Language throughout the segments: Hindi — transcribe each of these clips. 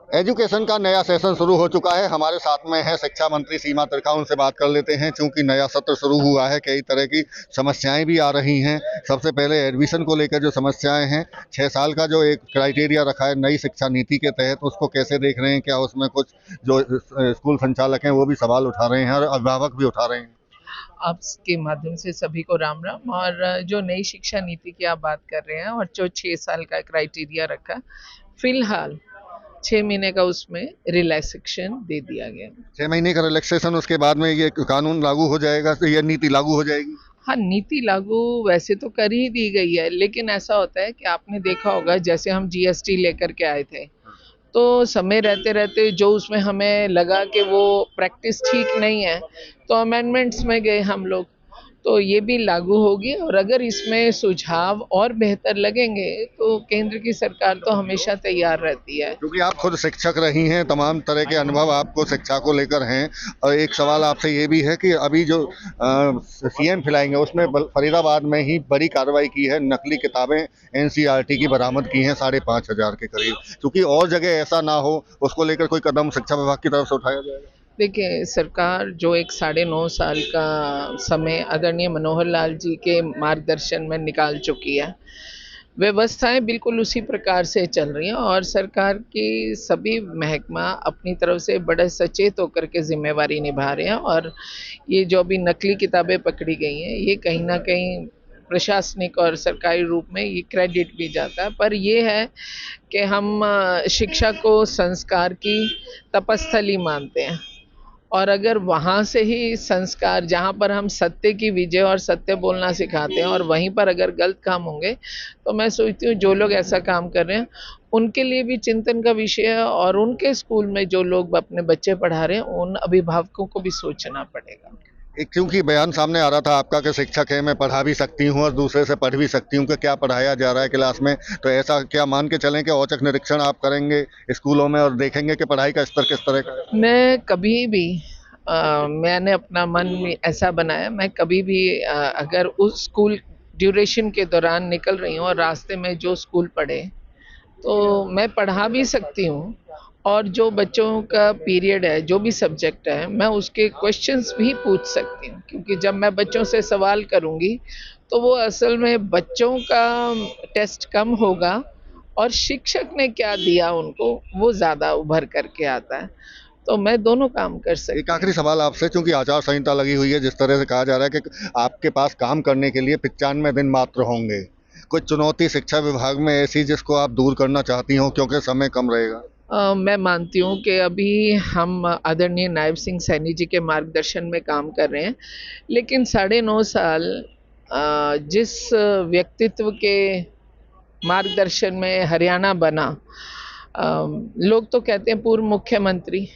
एजुकेशन का नया सेशन शुरू हो चुका है। हमारे साथ में है शिक्षा मंत्री सीमा त्रिखा, उनसे बात कर लेते हैं। चूंकि नया सत्र शुरू हुआ है, कई तरह की समस्याएं भी आ रही हैं। सबसे पहले एडमिशन को लेकर जो समस्याएं हैं, 6 साल का जो एक क्राइटेरिया रखा है नई शिक्षा नीति के तहत, उसको कैसे देख रहे हैं? क्या उसमें कुछ जो स्कूल संचालक हैं वो भी सवाल उठा रहे हैं और अभिभावक भी उठा रहे हैं? आपके माध्यम से सभी को राम राम। और जो नई शिक्षा नीति की आप बात कर रहे हैं और जो 6 साल का क्राइटेरिया रखा, फिलहाल 6 महीने का उसमें रिलैक्सेशन दे दिया गया। 6 महीने का रिलैक्सेशन, उसके बाद में ये कानून लागू हो जाएगा, तो ये नीति लागू हो जाएगी? हाँ, नीति लागू वैसे तो कर ही दी गई है, लेकिन ऐसा होता है कि आपने देखा होगा, जैसे हम जीएसटी लेकर के आए थे, तो समय रहते रहते जो उसमें हमें लगा कि वो प्रैक्टिस ठीक नहीं है, तो अमेंडमेंट्स में गए हम लोग, तो ये भी लागू होगी। और अगर इसमें सुझाव और बेहतर लगेंगे तो केंद्र की सरकार तो हमेशा तैयार रहती है। क्योंकि आप खुद शिक्षक रही हैं, तमाम तरह के अनुभव आपको शिक्षा को लेकर हैं। और एक सवाल आपसे ये भी है कि अभी जो सीएम फैलाएंगे, उसमें फरीदाबाद में ही बड़ी कार्रवाई की है, नकली किताबें एनसीईआरटी की बरामद की हैं 5,500 के करीब। क्योंकि और जगह ऐसा ना हो, उसको लेकर कोई कदम शिक्षा विभाग की तरफ से उठाया जाएगा? देखिए, सरकार जो एक 9.5 साल का समय आदरणीय मनोहर लाल जी के मार्गदर्शन में निकाल चुकी है, व्यवस्थाएं बिल्कुल उसी प्रकार से चल रही हैं और सरकार की सभी महकमा अपनी तरफ से बड़े सचेत होकर के जिम्मेवारी निभा रहे हैं। और ये जो अभी नकली किताबें पकड़ी गई हैं, ये कहीं ना कहीं प्रशासनिक और सरकारी रूप में ये क्रेडिट भी जाता है, पर ये है कि हम शिक्षा को संस्कार की तपस्थली मानते हैं। और अगर वहाँ से ही संस्कार, जहाँ पर हम सत्य की विजय और सत्य बोलना सिखाते हैं, और वहीं पर अगर गलत काम होंगे, तो मैं सोचती हूँ जो लोग ऐसा काम कर रहे हैं उनके लिए भी चिंतन का विषय है, और उनके स्कूल में जो लोग अपने बच्चे पढ़ा रहे हैं उन अभिभावकों को भी सोचना पड़ेगा। क्योंकि बयान सामने आ रहा था आपका कि शिक्षक है, मैं पढ़ा भी सकती हूँ और दूसरे से पढ़ भी सकती हूँ, कि क्या पढ़ाया जा रहा है क्लास में। तो ऐसा क्या मान के चलें कि औचक निरीक्षण आप करेंगे स्कूलों में और देखेंगे कि पढ़ाई का स्तर किस तरह का है? मैं कभी भी मैंने अपना मन ऐसा बनाया, मैं कभी भी अगर उस स्कूल ड्यूरेशन के दौरान निकल रही हूँ और रास्ते में जो स्कूल पढ़े, तो मैं पढ़ा भी सकती हूँ। और जो बच्चों का पीरियड है, जो भी सब्जेक्ट है, मैं उसके क्वेश्चंस भी पूछ सकती हूँ, क्योंकि जब मैं बच्चों से सवाल करूँगी तो वो असल में बच्चों का टेस्ट कम होगा और शिक्षक ने क्या दिया उनको वो ज़्यादा उभर करके आता है। तो मैं दोनों काम कर सकती एक हूँ। आखिरी सवाल आपसे, चूंकि आचार संहिता लगी हुई है, जिस तरह से कहा जा रहा है कि आपके पास काम करने के लिए 95 दिन मात्र होंगे, कोई चुनौती शिक्षा विभाग में ऐसी जिसको आप दूर करना चाहती हो, क्योंकि समय कम रहेगा? मैं मानती हूँ कि अभी हम आदरणीय नायब सिंह सैनी जी के मार्गदर्शन में काम कर रहे हैं, लेकिन 9.5 साल जिस व्यक्तित्व के मार्गदर्शन में हरियाणा बना, लोग तो कहते हैं पूर्व मुख्यमंत्री,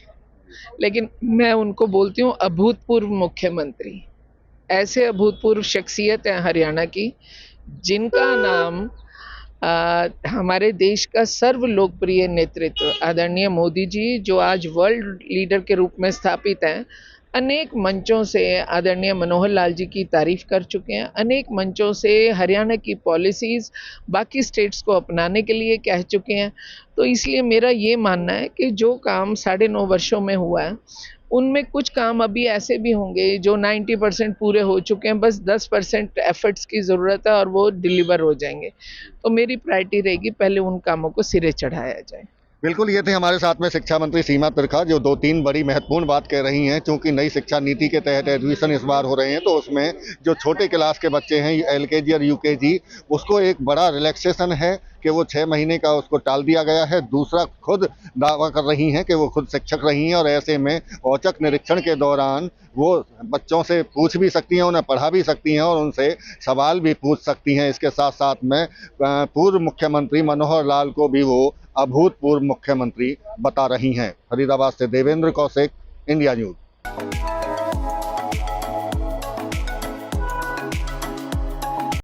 लेकिन मैं उनको बोलती हूँ अभूतपूर्व मुख्यमंत्री। ऐसे अभूतपूर्व शख्सियत हैं हरियाणा की, जिनका नाम हमारे देश का सर्व लोकप्रिय नेतृत्व आदरणीय मोदी जी, जो आज वर्ल्ड लीडर के रूप में स्थापित हैं, अनेक मंचों से आदरणीय मनोहर लाल जी की तारीफ कर चुके हैं, अनेक मंचों से हरियाणा की पॉलिसीज़ बाकी स्टेट्स को अपनाने के लिए कह चुके हैं। तो इसलिए मेरा ये मानना है कि जो काम 9.5 वर्षों में हुआ है, उनमें कुछ काम अभी ऐसे भी होंगे जो 90% पूरे हो चुके हैं, बस 10% एफर्ट्स की ज़रूरत है और वो डिलीवर हो जाएंगे। तो मेरी प्रायोरिटी रहेगी पहले उन कामों को सिरे चढ़ाया जाए। बिल्कुल, ये थे हमारे साथ में शिक्षा मंत्री सीमा त्रिखा, जो 2-3 बड़ी महत्वपूर्ण बात कह रही हैं। क्योंकि नई शिक्षा नीति के तहत एडमिशन इस बार हो रहे हैं, तो उसमें जो छोटे क्लास के बच्चे हैं, एलकेजी और यूकेजी, उसको एक बड़ा रिलैक्सेशन है कि वो 6 महीने का उसको टाल दिया गया है। दूसरा, खुद दावा कर रही हैं कि वो खुद शिक्षक रही हैं और ऐसे में औचक निरीक्षण के दौरान वो बच्चों से पूछ भी सकती हैं, उन्हें पढ़ा भी सकती हैं और उनसे सवाल भी पूछ सकती हैं। इसके साथ साथ में पूर्व मुख्यमंत्री मनोहर लाल को भी वो अभूतपूर्व मुख्यमंत्री बता रही हैं। फरीदाबाद से देवेंद्र कौशिक, इंडिया न्यूज़।